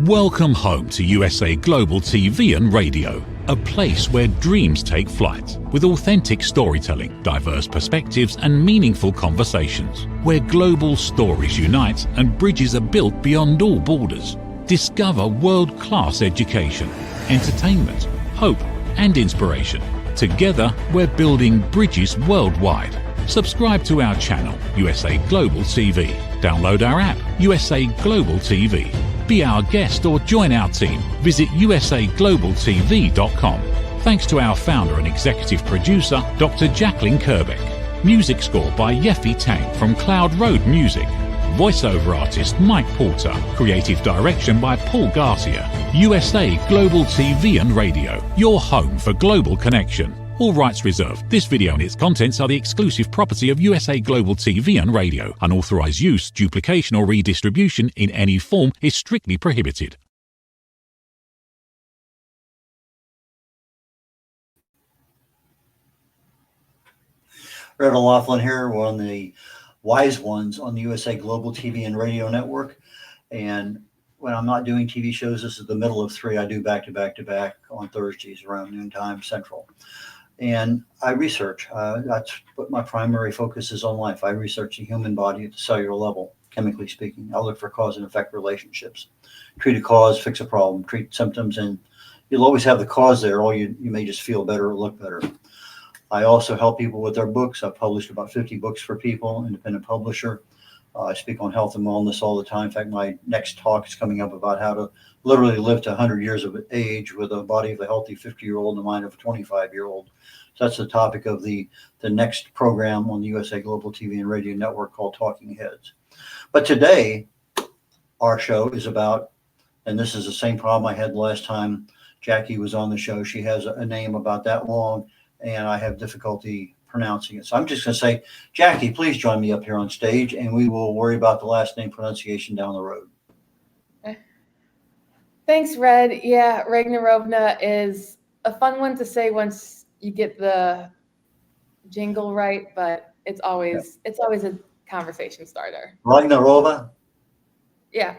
Welcome home to USA Global TV and Radio, a place where dreams take flight, with authentic storytelling, diverse perspectives and meaningful conversations, where global stories unite and bridges are built beyond all borders. Discover world-class education, entertainment, hope and inspiration. Together, we're building bridges worldwide. Subscribe to our channel, USA Global TV. Download our app, USA Global TV. Be our guest or join our team. Visit usaglobaltv.com. Thanks to our founder and executive producer, Dr. Jacqueline Kerbeck. Music score by Yeffy Tang from Cloud Road Music. Voiceover artist Mike Porter. Creative direction by Paul Garcia. USA Global TV and Radio, your home for global connection. All rights reserved. This video and its contents are the exclusive property of USA Global TV and Radio. Unauthorized use, duplication or redistribution in any form is strictly prohibited. Reverend Laughlin here, one of the wise ones on the USA Global TV and Radio Network. And when I'm not doing TV shows, this is the middle of 3. I do back to back to back on Thursdays around noontime Central. And I research. That's what my primary focus is on life. I research the human body at the cellular level, chemically speaking. I look for cause and effect relationships. Treat a cause, fix a problem, treat symptoms, and you'll always have the cause there, or you may just feel better or look better. I also help people with their books. I've published about 50 books for people, independent publisher. I speak on health and wellness all the time. In fact, my next talk is coming up about how to literally live to 100 years of age with a body of a healthy 50-year-old and the mind of a 25-year-old. So that's the topic of the next program on the USA Global TV and Radio Network called Talking Heads. But today, our show is about, and this is the same problem I had last time Jackie was on the show. She has a name about that long, and I have difficulty pronouncing it. So I'm just going to say, Jackie, please join me up here on stage, and we will worry about the last name pronunciation down the road. Thanks, Red. Yeah, Regnerovna is a fun one to say once you get the jingle right, but it's always a conversation starter. Ragnarova? Yeah.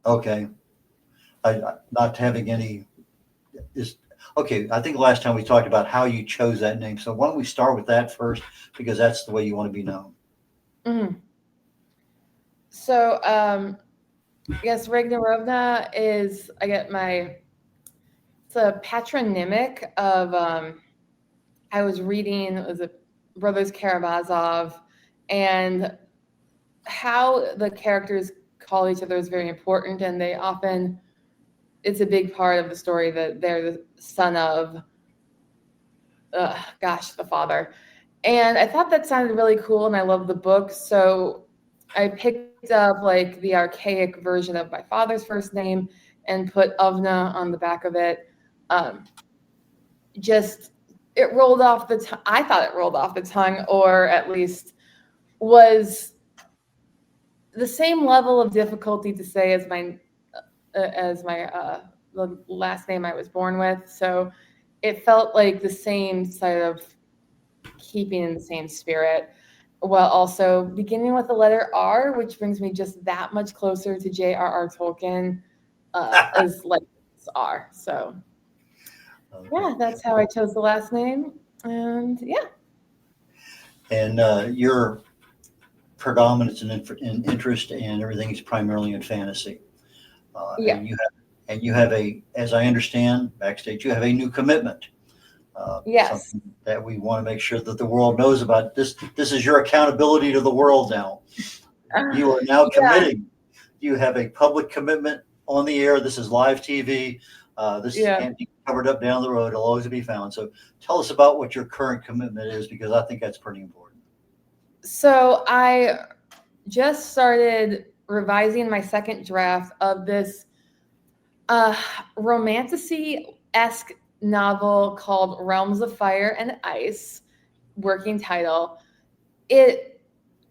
Okay. Not having any is okay. I think last time we talked about how you chose that name. So why don't we start with that first, because that's the way you want to be known. Mm-hmm. So, yes, Regnerovna is, it's a patronymic of, I was reading, was it Brothers Karamazov, and how the characters call each other is very important, and it's a big part of the story that they're the son of, the father. And I thought that sounded really cool, and I love the book, so I picked up like the archaic version of my father's first name and put Ovna on the back of it. It rolled off the tongue. I thought it rolled off the tongue, or at least was the same level of difficulty to say as the last name I was born with. So it felt like the same sort of keeping in the same spirit, while also beginning with the letter R, which brings me just that much closer to J.R.R. Tolkien as like R. So yeah, that's how I chose the last name. And yeah. And your predominance in interest and everything is primarily in fantasy. Yeah. And you have as I understand backstage, you have a new commitment. Yes. Something that we want to make sure that the world knows about. This is your accountability to the world now. You are now committing. You have a public commitment on the air. This is live TV. This can't be covered up down the road. It'll always be found. So tell us about what your current commitment is, because I think that's pretty important. So I just started revising my second draft of this romantasy-esque novel called Realms of Fire and Ice, working title. It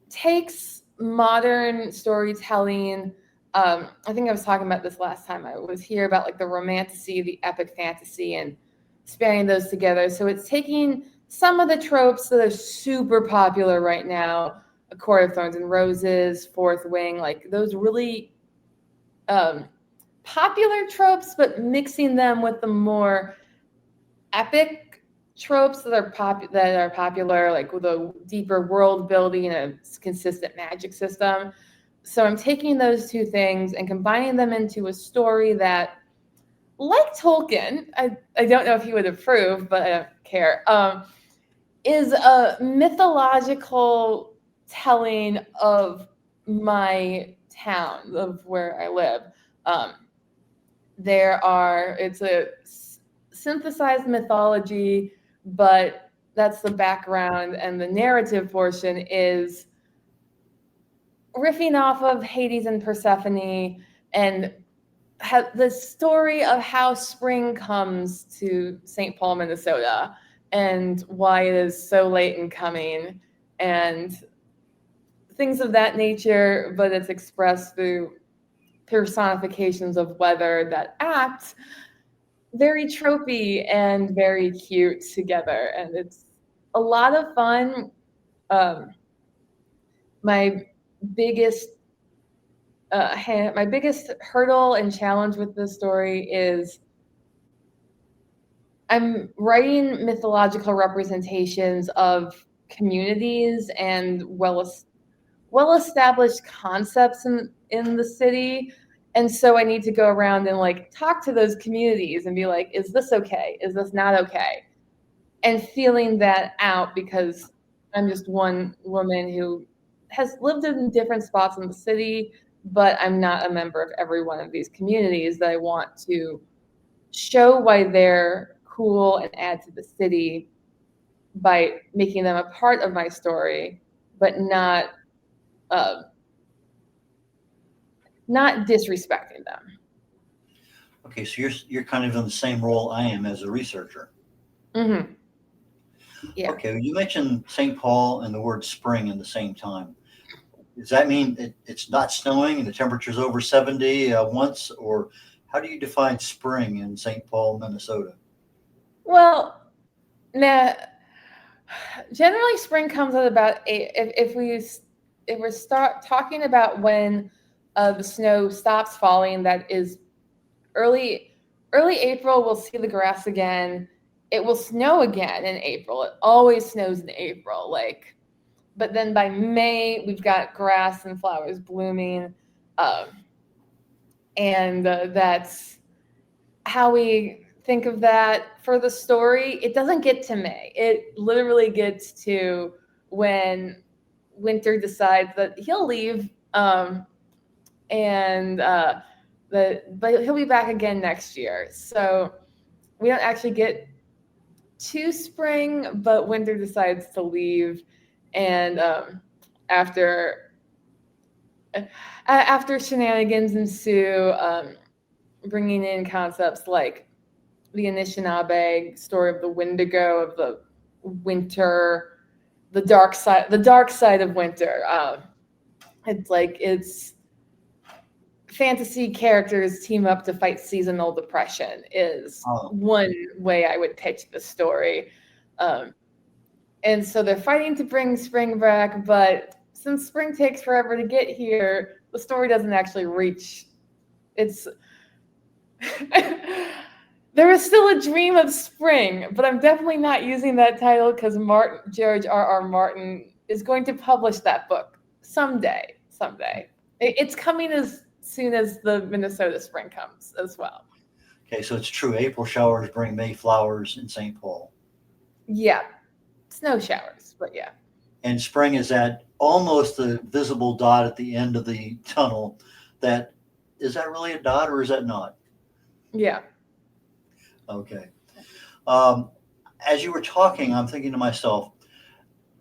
takes modern storytelling. I think I was talking about this last time I was here, about like the romantasy, the epic fantasy, and spanning those together. So it's taking some of the tropes that are super popular right now, A Court of Thorns and Roses, Fourth Wing, like those really popular tropes, but mixing them with the more epic tropes that are popular, like with a deeper world building and a consistent magic system. So I'm taking those two things and combining them into a story that, like Tolkien, I don't know if he would approve, but I don't care, is a mythological telling of my town, of where I live. It's a synthesized mythology, but that's the background, and the narrative portion is riffing off of Hades and Persephone and the story of how spring comes to St. Paul, Minnesota, and why it is so late in coming, and things of that nature, but it's expressed through personifications of weather that act very tropey and very cute together. And it's a lot of fun. My biggest hurdle and challenge with this story is I'm writing mythological representations of communities and well-established concepts in the city. And so I need to go around and like talk to those communities and be like, is this okay? Is this not okay? And feeling that out, because I'm just one woman who has lived in different spots in the city, but I'm not a member of every one of these communities that I want to show why they're cool and add to the city by making them a part of my story, but not disrespecting them. Okay, so you're kind of in the same role I am as a researcher. Mm-hmm. Yeah. Okay, you mentioned St. Paul and the word spring in the same time. Does that mean it's not snowing and the temperature's over 70 once, or how do you define spring in St. Paul, Minnesota? Well, generally spring comes at about 8. If we start talking about when the snow stops falling, that is early April. We'll see the grass again. It will snow again in April. It always snows in April, but then by May we've got grass and flowers blooming, and that's how we think of that for the story. It doesn't get to May. It literally gets to when Winter decides that he'll leave, but he'll be back again next year. So we don't actually get to spring, but Winter decides to leave, and after shenanigans ensue, bringing in concepts like the Anishinaabe story of the Wendigo, of the winter, the dark side of winter. It's fantasy characters team up to fight seasonal depression is one way I would pitch the story. And so they're fighting to bring spring back, but since spring takes forever to get here, the story doesn't actually reach. There is still a dream of spring, but I'm definitely not using that title because George R.R. Martin is going to publish that book someday. It's coming as soon as the Minnesota spring comes as well. Okay, so it's true. April showers bring May flowers in St. Paul. Yeah, snow showers, but yeah. And spring is that almost the visible dot at the end of the tunnel. Is that really a dot or is that not? Yeah. Okay. As you were talking, I'm thinking to myself,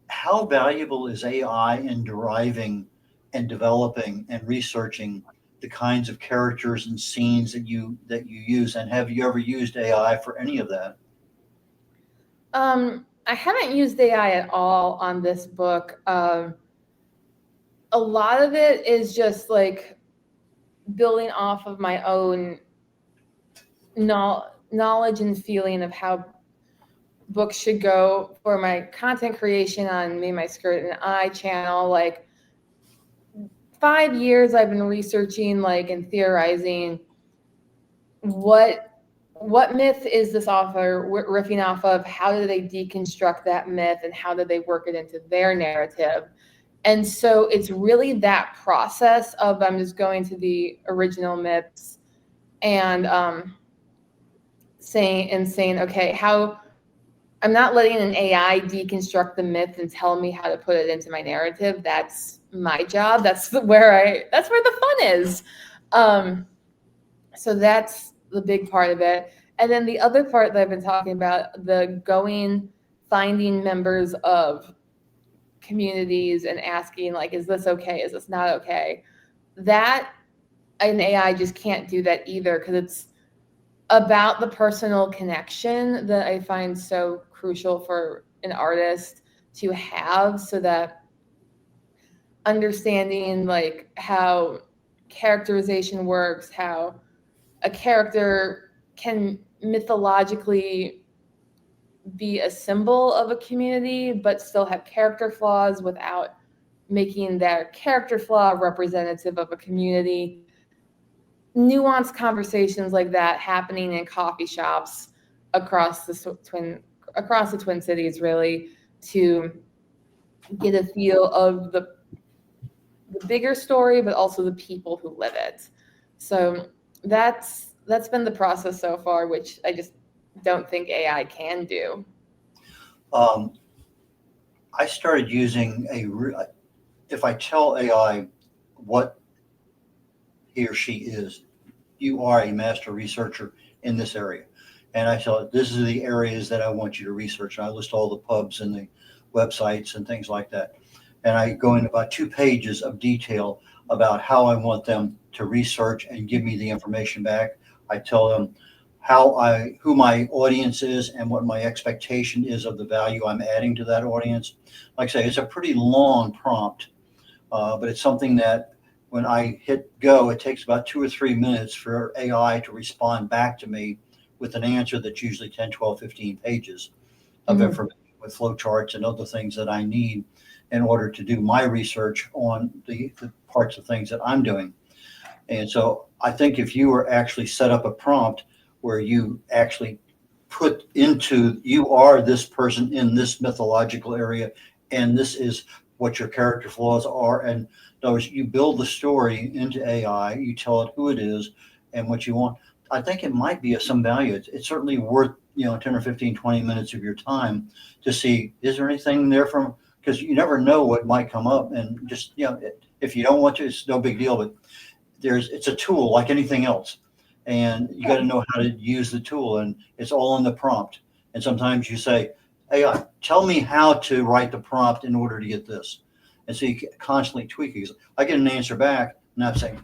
how valuable is AI in deriving and developing and researching the kinds of characters and scenes that you use? And have you ever used AI for any of that? I haven't used AI at all on this book. A lot of it is just like building off of my own knowledge and feeling of how books should go for my content creation on my Skirt and Eye channel. 5 years I've been researching and theorizing what myth is this author riffing off of? How do they deconstruct that myth, and how do they work it into their narrative? And so it's really that process of I'm just going to the original myths and saying, okay, how I'm not letting an AI deconstruct the myth and tell me how to put it into my narrative. That's my job. That's where the fun is. So that's the big part of it. And then the other part that I've been talking about, finding members of communities and asking, like, is this okay? Is this not okay? That an AI just can't do that either, because it's about the personal connection that I find so crucial for an artist to have, so that understanding like how characterization works, how a character can mythologically be a symbol of a community but still have character flaws without making their character flaw representative of a community. Nuanced conversations like that happening in coffee shops across the Twin Cities, really, to get a feel of the bigger story, but also the people who live it. So that's been the process so far, which I just don't think AI can do. I started using if I tell AI what he or she is, you are a master researcher in this area. And I tell it, this is the areas that I want you to research. And I list all the pubs and the websites and things like that. And I go into about 2 pages of detail about how I want them to research and give me the information back. I tell them who my audience is and what my expectation is of the value I'm adding to that audience. Like I say, it's a pretty long prompt, but it's something that when I hit go, it takes about 2 or 3 minutes for AI to respond back to me with an answer that's usually 10, 12, 15 pages of information with flowcharts and other things that I need in order to do my research on the parts of things that I'm doing. And so I think if you were actually set up a prompt where you actually put into, you are this person in this mythological area, and this is what your character flaws are. And in other words, you build the story into AI, you tell it who it is and what you want. I think it might be of some value. It's certainly worth, 10 or 15, 20 minutes of your time to see, is there anything there from, because you never know what might come up. And just, if you don't want to, it's no big deal, but it's a tool like anything else. And you got to know how to use the tool, and it's all in the prompt. And sometimes you say, hey, tell me how to write the prompt in order to get this. And so you constantly tweak it. I get an answer back, and I'm saying,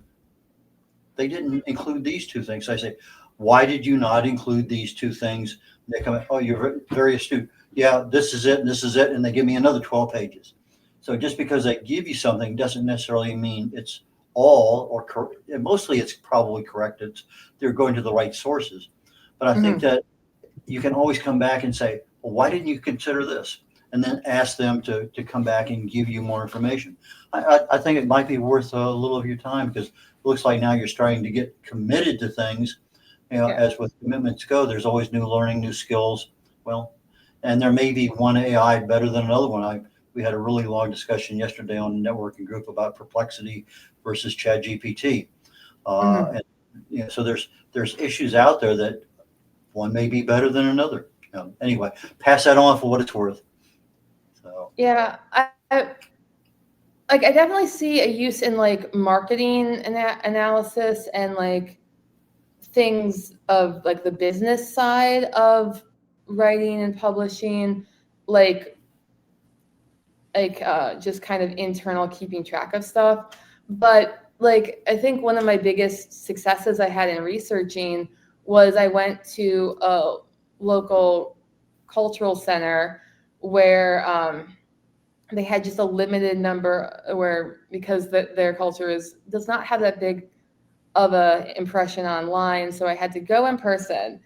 they didn't include these 2 things. So I say, why did you not include these 2 things? And they come, oh, you're very astute. Yeah, this is it, and this is it. And they give me another 12 pages. So just because they give you something doesn't necessarily mean it's all or correct. Mostly it's probably correct. They're going to the right sources. But I think that you can always come back and say, well, why didn't you consider this? And then ask them to come back and give you more information. I think it might be worth a little of your time, because it looks like now you're starting to get committed to things. As with commitments go, there's always new learning, new skills. Well, and there may be one AI better than another one. We had a really long discussion yesterday on the networking group about Perplexity versus ChatGPT. And so there's issues out there that one may be better than another. Anyway, pass that on for what it's worth. So yeah, I definitely see a use in like marketing analysis and like things of like the business side of writing and publishing, like just kind of internal keeping track of stuff. But like, I think one of my biggest successes I had in researching was I went to a local cultural center where they had just a limited number, because their culture does not have that big of a impression online. So I had to go in person.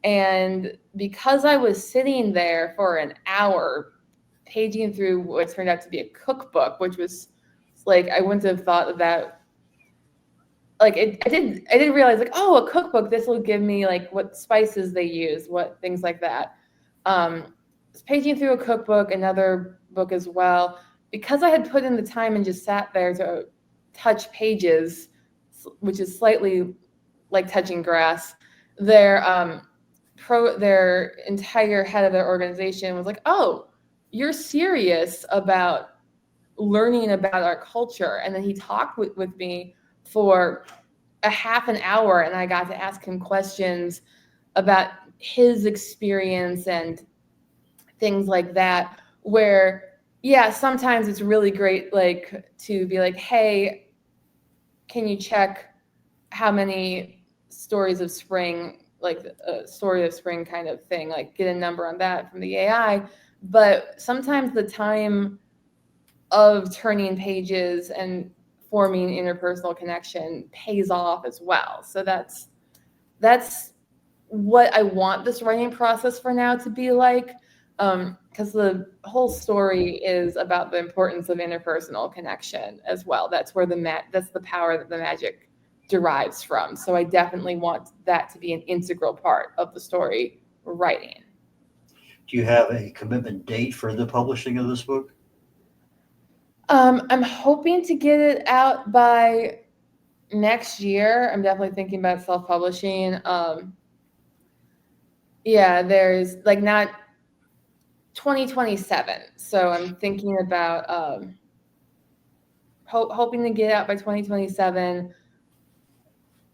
And because I was sitting there for an hour paging through what turned out to be a cookbook, which was like, I wouldn't have thought of that like I did realize like, oh, a cookbook, this will give me like what spices they use, what things like that. Paging through a cookbook, another book as well, because I had put in the time and just sat there to touch pages, which is slightly like touching grass. Their entire head of their organization was like, oh, you're serious about learning about our culture. And then he talked with me for a half an hour, and I got to ask him questions about his experience and things like that, where yeah, sometimes it's really great like to be like, hey, can you check how many stories of spring, like a story of spring kind of thing, like get a number on that from the AI. But sometimes the time of turning pages and forming interpersonal connection pays off as well. So that's what I want this writing process for now to be like, because the whole story is about the importance of interpersonal connection as well. That's where that's the power that the magic derives from. So I definitely want that to be an integral part of the story writing. Do you have a commitment date for the publishing of this book? I'm hoping to get it out by next year. I'm definitely thinking about self-publishing. Yeah, there's like not 2027. So I'm thinking about hoping to get out by 2027.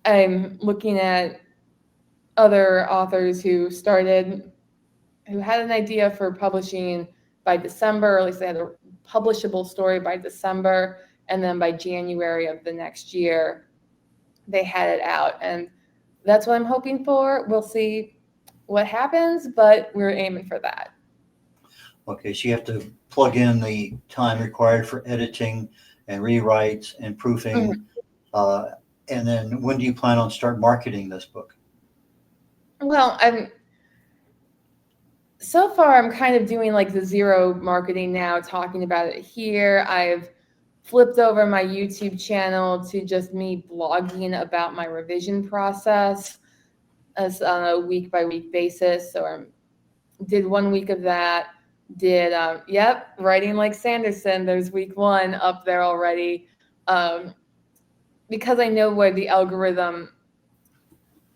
I'm looking at other authors who had an idea for publishing by December, or at least they had a publishable story by December, and then by January of the next year, they had it out. And that's what I'm hoping for. We'll see what happens, but we're aiming for that. Okay, so you have to plug in the time required for editing and rewrites and proofing. Mm-hmm. And then when do you plan on start marketing this book? Well, so far I'm kind of doing like the zero marketing now, talking about it here. I've flipped over my YouTube channel to just me blogging about my revision process as on a week by week basis. So I did 1 week of that. Did writing like Sanderson. There's week 1 up there already, because I know where the algorithm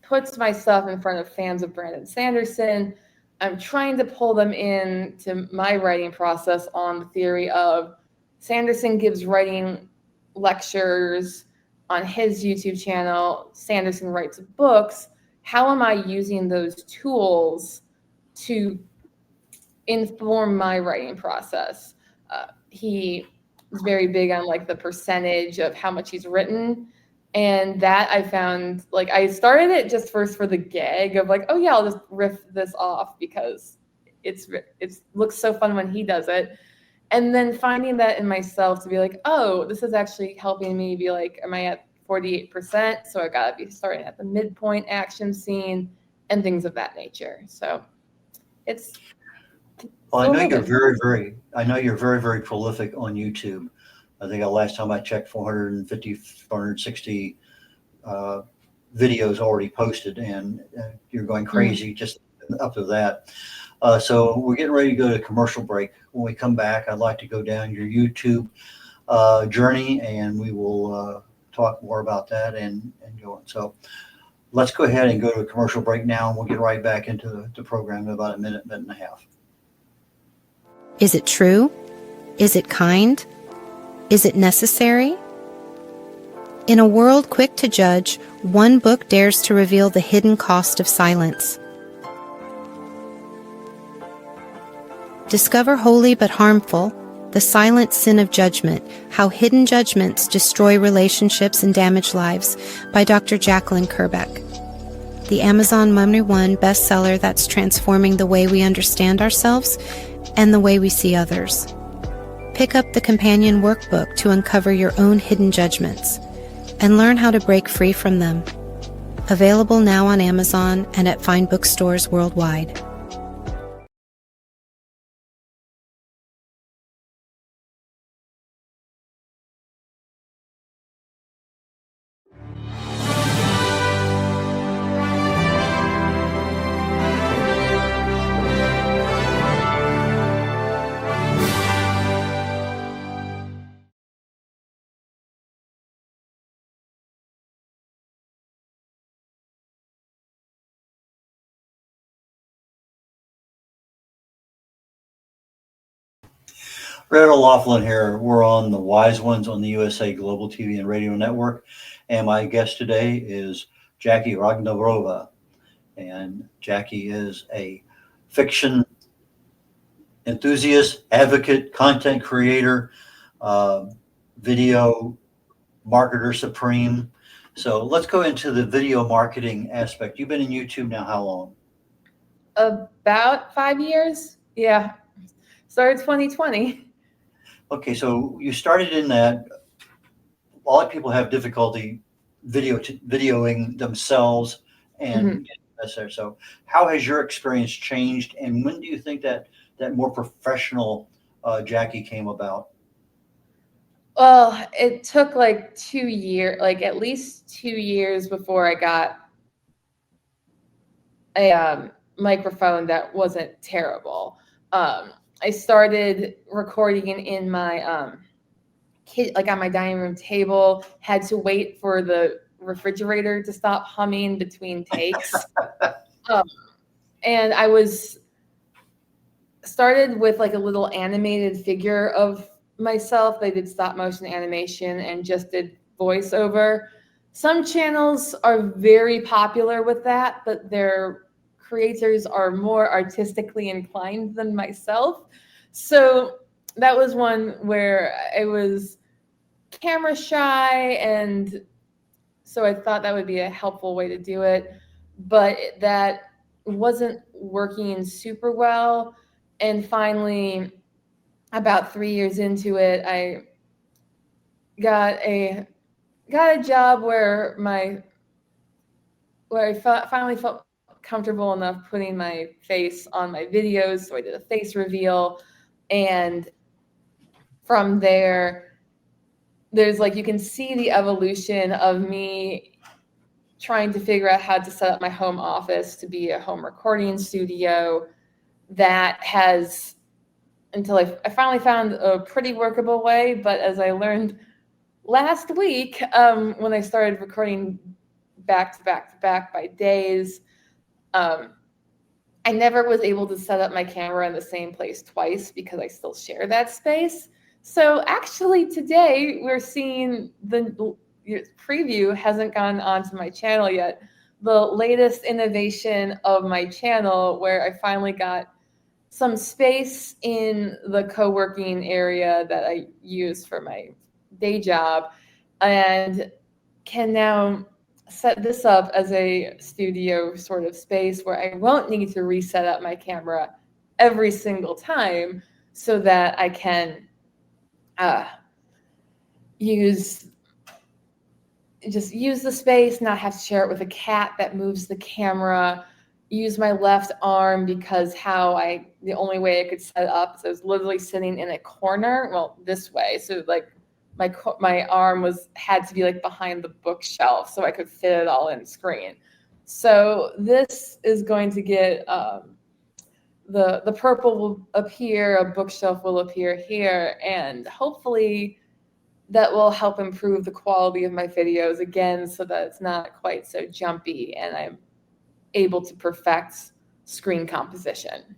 puts my stuff in front of fans of Brandon Sanderson. I'm trying to pull them in to my writing process on the theory of Sanderson gives writing lectures on his YouTube channel. Sanderson writes books. How am I using those tools to inform my writing process? He is very big on like the percentage of how much he's written. And that I found, like, I started it just first for the gag of like, oh yeah, I'll just riff this off because it looks so fun when he does it. And then finding that in myself to be like, oh, this is actually helping me be like, am I at 48%? So I gotta be starting at the midpoint action scene and things of that nature. So it's Well, I know you're moving. very, very prolific on YouTube. I think the last time I checked, 450, 460 videos already posted, and you're going crazy just up to that. So we're getting ready to go to commercial break. When we come back, I'd like to go down your YouTube journey, and we will talk more about that and go on. So let's go ahead and go to a commercial break now, and we'll get right back into the program in about a minute and a half. Is it true? Is it kind? Is it necessary? In a world quick to judge, one book dares to reveal the hidden cost of silence. Discover Holy but Harmful, The Silent Sin of Judgment, How Hidden Judgments Destroy Relationships and Damage Lives by Dr. Jacqueline Kerbeck. The Amazon #1 bestseller that's transforming the way we understand ourselves and the way we see others. Pick up the companion workbook to uncover your own hidden judgments and learn how to break free from them. Available now on Amazon and at fine bookstores worldwide. Red O'Loughlin here. We're on the Wise Ones on the USA Global TV and Radio Network. And my guest today is Jackie Ragnarova. And Jackie is a fiction enthusiast, advocate, content creator, video marketer supreme. So let's go into the video marketing aspect. You've been in YouTube now how long? About 5 years. Yeah. Started 2020. Okay, so you started in that. A lot of people have difficulty videoing themselves and Mhm. getting this there. So how has your experience changed, and when do you think that more professional Jackie came about? Well, it took like 2 years, like at least 2 years before I got a microphone that wasn't terrible. I started recording in my like on my dining room table, had to wait for the refrigerator to stop humming between takes. And I was started with like a little animated figure of myself. They did stop motion animation and just did voiceover. Some channels are very popular with that, but their creators are more artistically inclined than myself. So that was one where I was camera shy, and so I thought that would be a helpful way to do it, but that wasn't working super well. And finally, about 3 years into it, I got a job where finally felt comfortable enough putting my face on my videos. So I did a face reveal, and from there, there's like, you can see the evolution of me trying to figure out how to set up my home office to be a home recording studio. That has, until I finally found a pretty workable way. But as I learned last week, when I started recording back to back to back by days, I never was able to set up my camera in the same place twice because I still share that space. So actually today we're seeing the preview hasn't gone onto my channel yet. The latest innovation of my channel, where I finally got some space in the co-working area that I use for my day job, and can now set this up as a studio sort of space where I won't need to reset up my camera every single time, so that I can use the space, not have to share it with a cat that moves the camera, use my left arm, because the only way I could set it up is I was literally sitting in a corner, well, this way. So like my arm had to be like behind the bookshelf so I could fit it all in screen. So this is going to get, the purple will appear, a bookshelf will appear here, and hopefully that will help improve the quality of my videos again, so that it's not quite so jumpy and I'm able to perfect screen composition.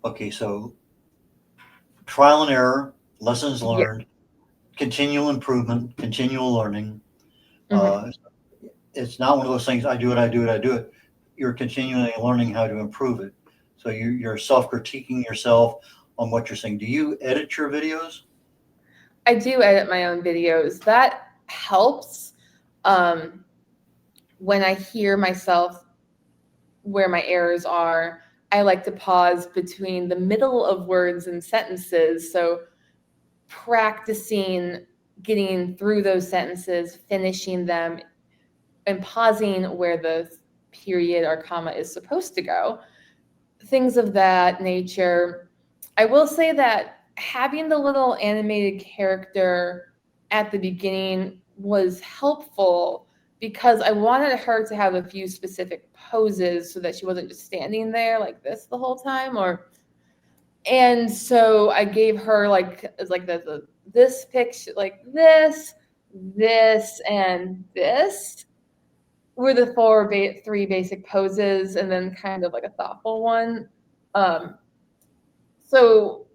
Okay, so trial and error, lessons learned, continual improvement, continual learning. Mm-hmm. It's not one of those things, I do it. You're continually learning how to improve it. So you're self-critiquing yourself on what you're saying. Do you edit your videos? I do edit my own videos. That helps. When I hear myself where my errors are, I like to pause between the middle of words and sentences. So practicing getting through those sentences, finishing them, and pausing where the period or comma is supposed to go. Things of that nature. I will say that having the little animated character at the beginning was helpful, because I wanted her to have a few specific poses so that she wasn't just standing there like this the whole time. And so I gave her this picture, like this, and this were the three basic poses, and then kind of like a thoughtful one. So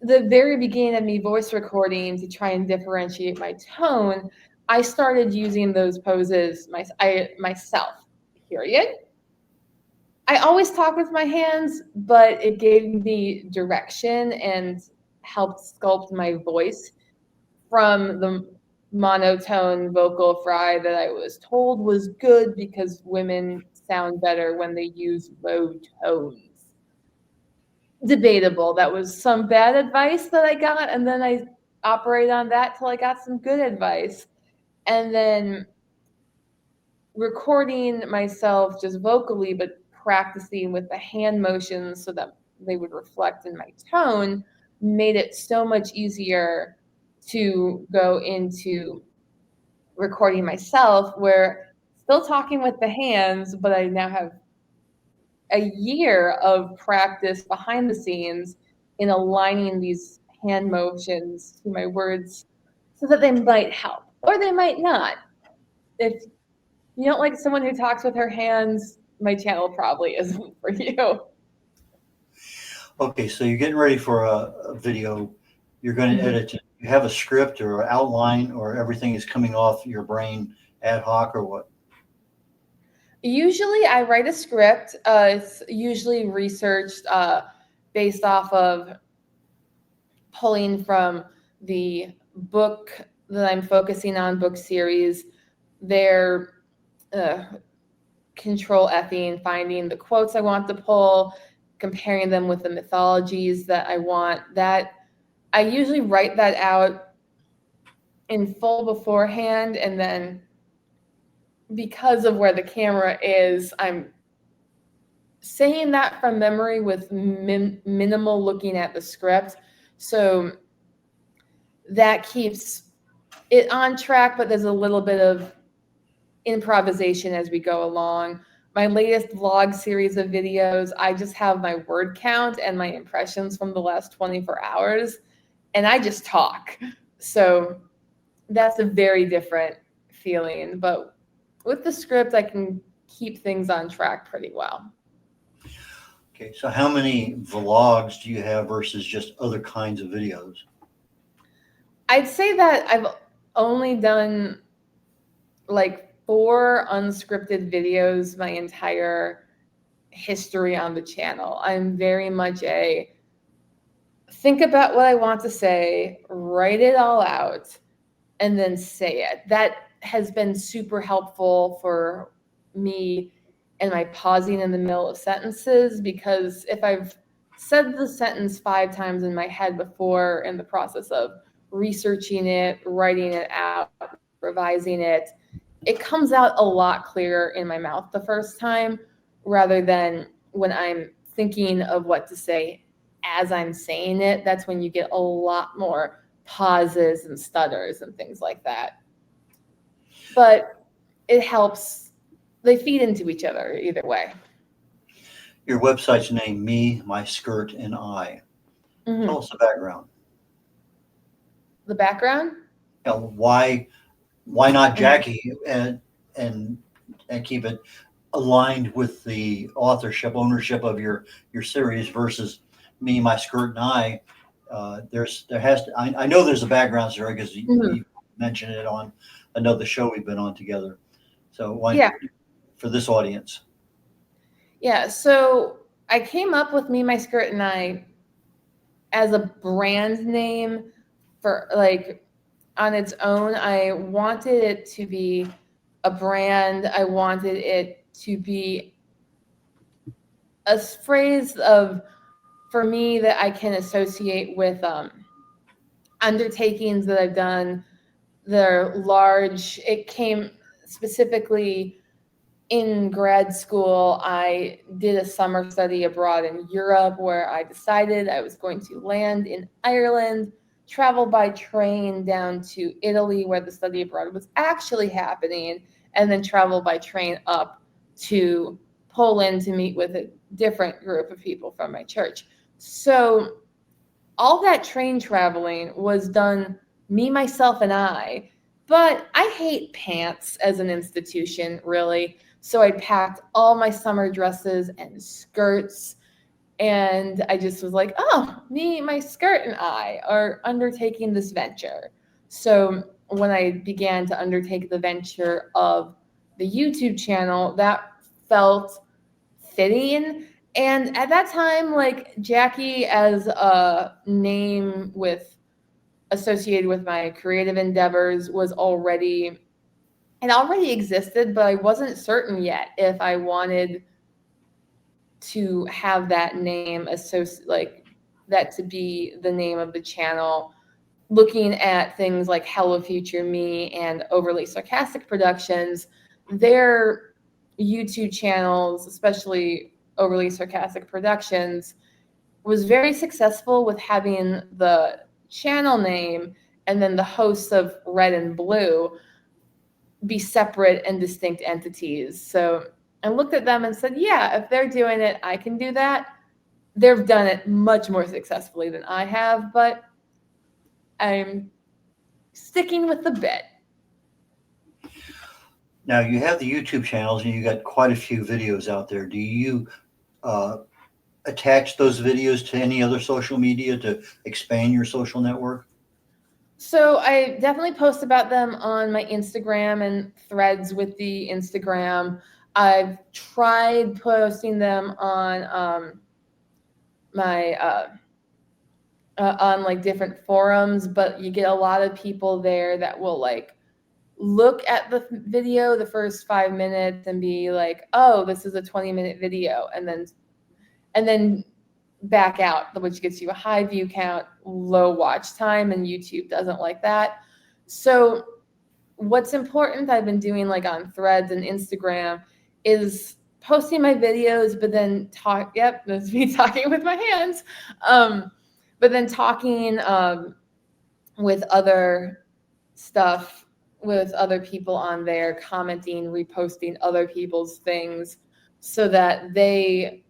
the very beginning of me voice recording to try and differentiate my tone, I started using those poses myself, period. I always talk with my hands, but it gave me direction and helped sculpt my voice from the monotone vocal fry that I was told was good because women sound better when they use low tones. Debatable. That was some bad advice that I got, and then I operated on that till I got some good advice. And then recording myself just vocally, but practicing with the hand motions so that they would reflect in my tone made it so much easier to go into recording myself, where still talking with the hands, but I now have a year of practice behind the scenes in aligning these hand motions to my words so that they might help or they might not. If you don't like someone who talks with her hands, my channel probably isn't for you. Okay, so you're getting ready for a video. You're going to Mhm. edit it. You have a script or outline, or everything is coming off your brain ad hoc, or what? Usually I write a script. It's usually researched based off of pulling from the book that I'm focusing on, book series, their control Fing, finding the quotes I want to pull, comparing them with the mythologies that I want. That I usually write that out in full beforehand, and then because of where the camera is, I'm saying that from memory with minimal looking at the script. So that keeps it on track, but there's a little bit of improvisation as we go along. My latest vlog series of videos, I just have my word count and my impressions from the last 24 hours, and I just talk. So that's a very different feeling. But with the script, I can keep things on track pretty well. Okay, so how many vlogs do you have versus just other kinds of videos? I'd say that I've only done like 4 unscripted videos my entire history on the channel. I'm very much a think about what I want to say, write it all out, and then say it. That has been super helpful for me and my pausing in the middle of sentences, because if I've said the sentence 5 times in my head before in the process of researching it, writing it out, revising it, it comes out a lot clearer in my mouth the first time rather than when I'm thinking of what to say as I'm saying it. That's when you get a lot more pauses and stutters and things like that. But it helps. They feed into each other either way. Your website's name, Me, My Skirt, and I. Mhm. Tell us the background. The background? You know, why not Jackie, and keep it aligned with the ownership of your series versus Me, My Skirt, and I. I know there's a background story because you mentioned it on another show we've been on together. So why for this audience? Yeah, so I came up with Me, My Skirt, and I as a brand name for like on its own. I wanted it to be a brand. I wanted it to be a phrase of, for me, that I can associate with undertakings that I've done. They're large. It came specifically in grad school. I did a summer study abroad in Europe where I decided I was going to land in Ireland, travel by train down to Italy where the study abroad was actually happening, and then travel by train up to Poland to meet with a different group of people from my church. So all that train traveling was done me, myself, and I. But I hate pants as an institution, really. So I packed all my summer dresses and skirts And I just was like, oh, me, my skirt, and I are undertaking this venture. So when I began to undertake the venture of the YouTube channel, that felt fitting. And at that time, like Jackie as a name with associated with my creative endeavors was already, it already existed, but I wasn't certain yet if I wanted to have that name associate, like that to be the name of the channel. Looking at things like Hello Future Me and Overly Sarcastic Productions, their YouTube channels, especially Overly Sarcastic Productions, was very successful with having the channel name and then the hosts of Red and Blue be separate and distinct entities. So I looked at them and said, yeah, if they're doing it, I can do that. They've done it much more successfully than I have, but I'm sticking with the bit. Now you have the YouTube channels and you got quite a few videos out there. Do you attach those videos to any other social media to expand your social network? So I definitely post about them on my Instagram and threads with the Instagram. I've tried posting them on my on like different forums, but you get a lot of people there that will like look at the video the first 5 minutes and be like, oh, this is a 20-minute video, and then back out, which gets you a high view count, low watch time, and YouTube doesn't like that. So what's important I've been doing like on threads and Instagram is posting my videos, but then that's me talking with my hands. But then talking with other stuff, with other people on there, commenting, reposting other people's things so that they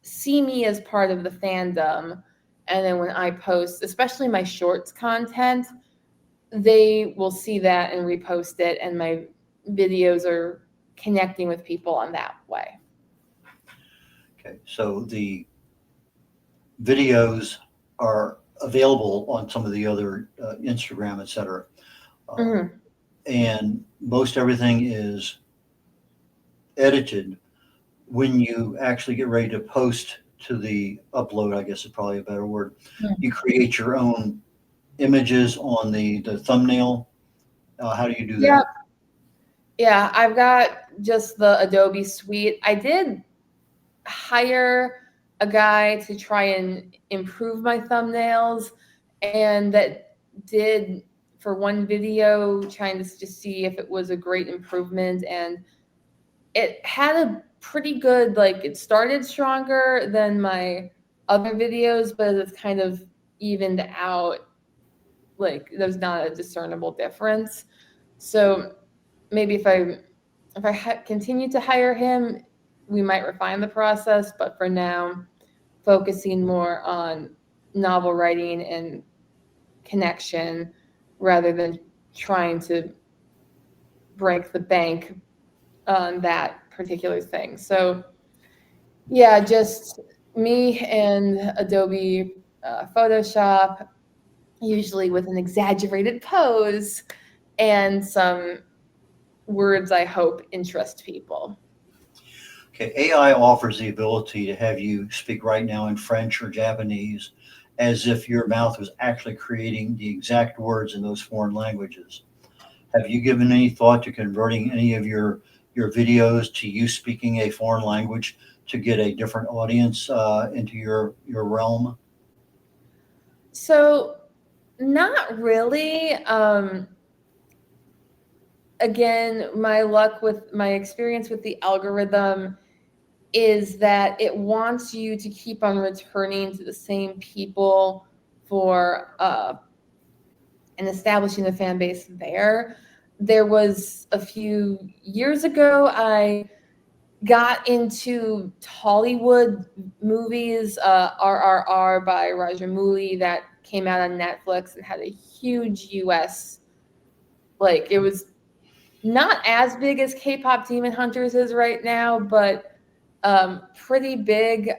see me as part of the fandom. And then when I post, especially my shorts content, they will see that and repost it, and my videos are connecting with people on that way. Okay, so the videos are available on some of the other Instagram, etc. Mm-hmm. And most everything is edited when you actually get ready to post to the upload, I guess is probably a better word. Yeah. You create your own images on the thumbnail. How do you do that? Yeah, I've got just the Adobe suite. I did hire a guy to try and improve my thumbnails, and that did for one video, trying to just see if it was a great improvement, and it had a pretty good, like, it started stronger than my other videos, but it's kind of evened out. Like, there's not a discernible difference. So maybe if I continue to hire him, we might refine the process. But for now, focusing more on novel writing and connection rather than trying to break the bank on that particular thing. So yeah, just me and Adobe Photoshop, usually with an exaggerated pose and some words I hope interest people. Okay, AI offers the ability to have you speak right now in French or Japanese as if your mouth was actually creating the exact words in those foreign languages. Have you given any thought to converting any of your videos to you speaking a foreign language to get a different audience into your realm? So not really. Again, my experience with the algorithm is that it wants you to keep on returning to the same people for and establishing a fan base there. There was a few years ago, I got into Tollywood movies, RRR by Rajamouli, that came out on Netflix and had a huge US, like, it was not as big as K-pop Demon Hunters is right now, but pretty big.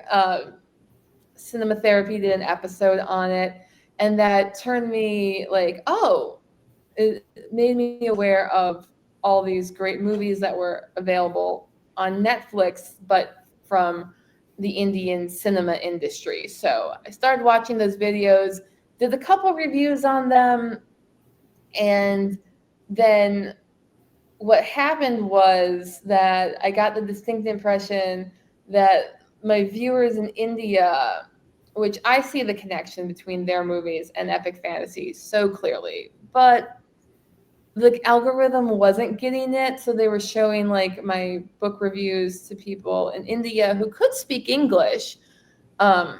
Cinema Therapy did an episode on it, and that turned me like, oh, it made me aware of all these great movies that were available on Netflix, but from the Indian cinema industry. So I started watching those videos, did a couple reviews on them, and then what happened was that I got the distinct impression that my viewers in India, which I see the connection between their movies and epic fantasy so clearly, but the algorithm wasn't getting it. So they were showing like my book reviews to people in India who could speak English, but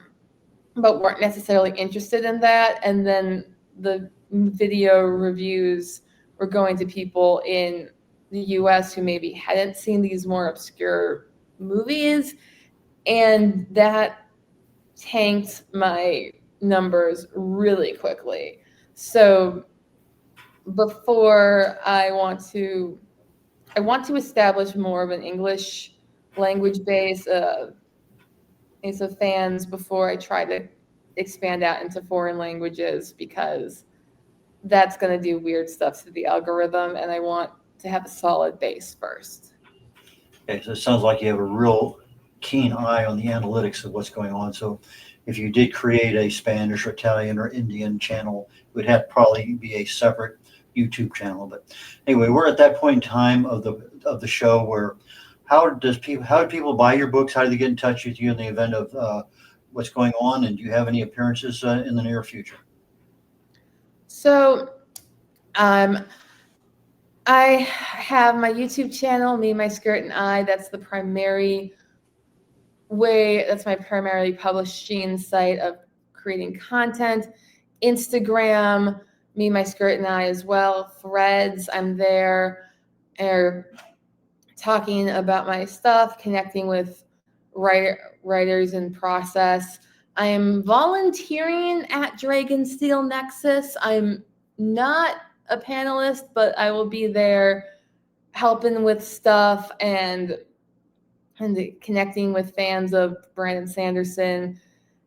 weren't necessarily interested in that. And then the video reviews were going to people in the US who maybe hadn't seen these more obscure movies. And that tanked my numbers really quickly. So before I want to establish more of an English language base of fans before I try to expand out into foreign languages, because that's going to do weird stuff to the algorithm, and I want to have a solid base first. Okay, so it sounds like you have a real keen eye on the analytics of what's going on. So if you did create a Spanish or Italian or Indian channel, it would have probably be a separate YouTube channel. But anyway, we're at that point in time of the show where how do people buy your books? How do they get in touch with you in the event of what's going on? And do you have any appearances in the near future? So I have my YouTube channel, Me, My Skirt, and I. That's the primary way. That's my primarily publishing site of creating content. Instagram, Me, My Skirt, and I as well. Threads, I'm there talking about my stuff, connecting with writers in process. I am volunteering at Dragonsteel Nexus. I'm not a panelist, but I will be there helping with stuff and connecting with fans of Brandon Sanderson,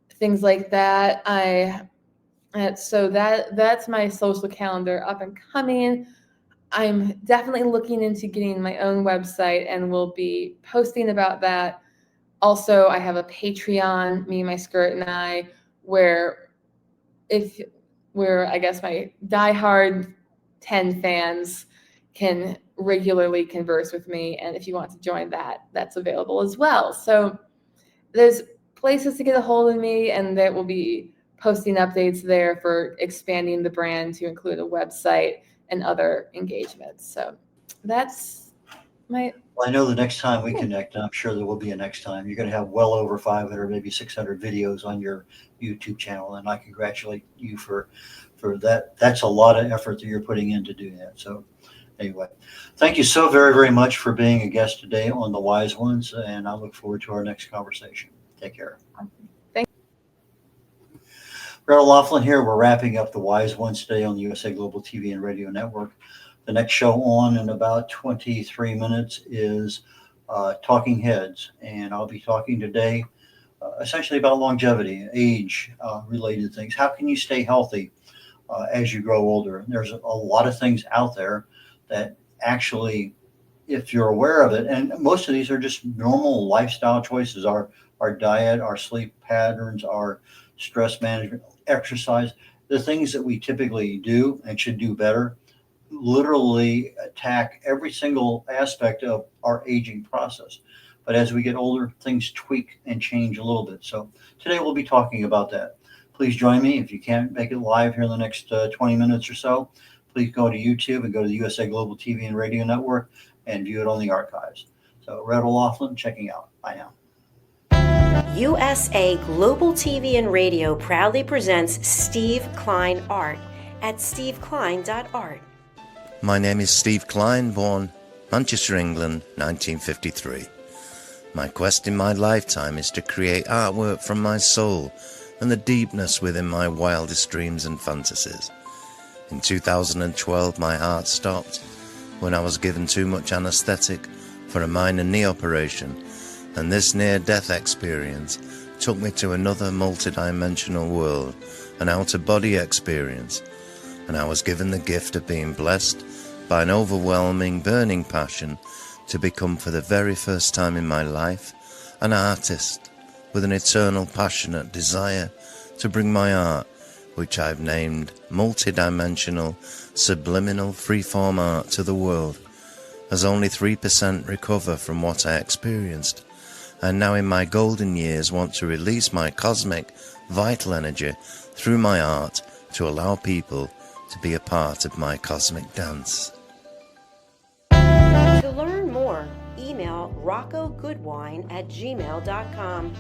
things like that. So that's my social calendar up and coming. I'm definitely looking into getting my own website and will be posting about that. Also, I have a Patreon, Me, My Skirt, and I, where I guess my diehard 10 fans can regularly converse with me. And if you want to join that, that's available as well. So there's places to get a hold of me, and that will be posting updates there for expanding the brand to include a website and other engagements. So that's my... Well, I know the next time we connect, and I'm sure there will be a next time, you're going to have well over 500, maybe 600 videos on your YouTube channel. And I congratulate you for that. That's a lot of effort that you're putting in to do that. So anyway, thank you so very, very much for being a guest today on The Wise Ones. And I look forward to our next conversation. Take care. Thank you. Randall Laughlin here. We're wrapping up The Wise Ones today on the USA Global TV and Radio Network. The next show on in about 23 minutes is Talking Heads. And I'll be talking today essentially about longevity, age related things. How can you stay healthy as you grow older? And there's a lot of things out there that actually, if you're aware of it, and most of these are just normal lifestyle choices, our diet, our sleep patterns, our stress management, exercise, the things that we typically do and should do better, literally attack every single aspect of our aging process. But as we get older, things tweak and change a little bit. So today we'll be talking about that. Please join me. If you can't make it live here in the next 20 minutes or so, please go to YouTube and go to the USA Global TV and Radio Network and view it on the archives. So Randall Laughlin checking out. Bye now. USA Global TV and Radio proudly presents Steve Klein Art at steveklein.art. My name is Steve Klein, born Manchester, England, 1953. My quest in my lifetime is to create artwork from my soul and the deepness within my wildest dreams and fantasies. In 2012, my heart stopped when I was given too much anesthetic for a minor knee operation, and this near-death experience took me to another multidimensional world, an out-of-body experience, and I was given the gift of being blessed by an overwhelming, burning passion to become, for the very first time in my life, an artist with an eternal, passionate desire to bring my art, which I've named multidimensional, subliminal, freeform art, to the world, as only 3% recover from what I experienced, and now in my golden years want to release my cosmic, vital energy through my art to allow people to be a part of my cosmic dance. To learn more, email roccogoodwine@gmail.com.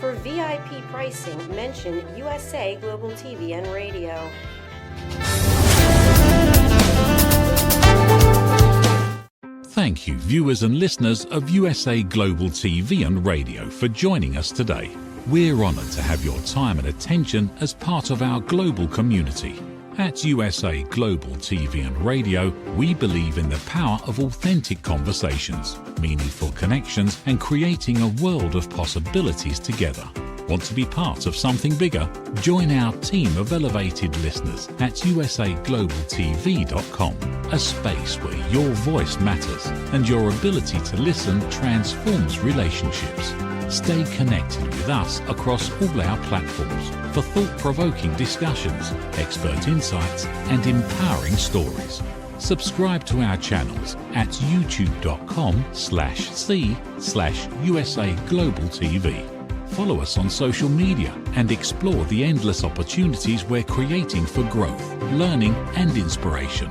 For VIP pricing, mention USA Global TV and Radio. Thank you, viewers and listeners of USA Global TV and Radio, for joining us today. We're honoured to have your time and attention as part of our global community. At USA Global TV and Radio, we believe in the power of authentic conversations, meaningful connections, and creating a world of possibilities together. Want to be part of something bigger? Join our team of elevated listeners at usaglobaltv.com, a space where your voice matters and your ability to listen transforms relationships. Stay connected with us across all our platforms for thought-provoking discussions, expert insights, and empowering stories. Subscribe to our channels at youtube.com/c/USA Global TV. Follow us on social media and explore the endless opportunities we're creating for growth, learning, and inspiration.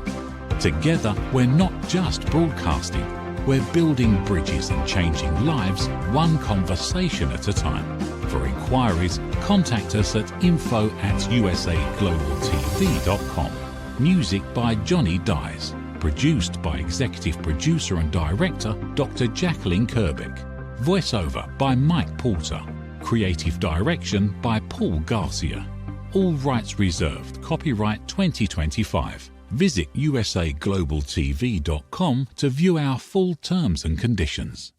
Together, we're not just broadcasting, we're building bridges and changing lives, one conversation at a time. For inquiries, contact us at info@usaglobaltv.com. Music by Johnny Dies. Produced by Executive Producer and Director Dr. Jacqueline Kerbeck. Voiceover by Mike Porter. Creative Direction by Paul Garcia. All rights reserved. Copyright 2025. Visit usaglobaltv.com to view our full terms and conditions.